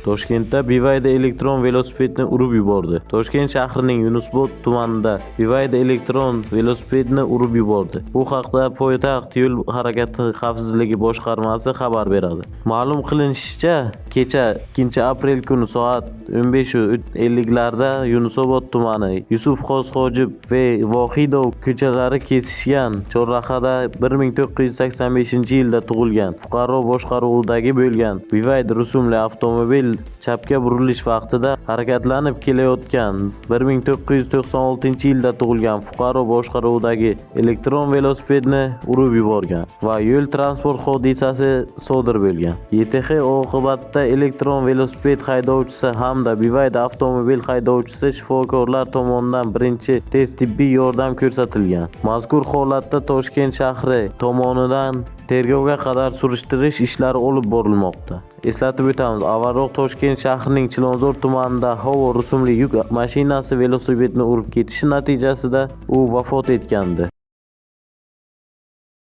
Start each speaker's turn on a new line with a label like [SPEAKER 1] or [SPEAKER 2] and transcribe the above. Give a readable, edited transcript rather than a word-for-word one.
[SPEAKER 1] Toshkentda BYD elektron velosipedni urib yubordi. Toshkent shahrining Yunusobod tumanida BYD elektron velosipedni urib yubordi. Bu haqda poytaxt yo'l harakati xavfsizligi boshqarmasi xabar beradi. Ma'lum qilinishicha, kecha 2-aprel kuni soat 15:50 larda Yunusobod tumani Yusuf Xosxojib va Vohidov ko'chalari kesishgan chorrahada 1985-yilda tug'ilgan fuqaro boshqaruvidagi bo'lgan BYD rusumli avtomobil chapga burilish vaqtida harakatlanib kelayotgan 1996-yilda tug'ilgan fuqaro boshqaruvidagi elektron velosipedni urib yuborgan va yo'l transport hodisasi sodir bo'lgan. YTH oqibatida elektron velosiped haydovchisi hamda BYD avtomobil haydovchisi shifokorlar tomonidan birinchi tez tibbiy yordam ko'rsatilgan. Mazkur holatda Toshkent shahri tomonidan tergovga qadar surishtirish ishlari olib borilmoqda. Eslatib o'tamiz, avvalroq Toshkent shahrining Chilonzor tumanida Howo rusumli yuk mashinasi velosipedni urib ketishi natijasida u vafot etgandi.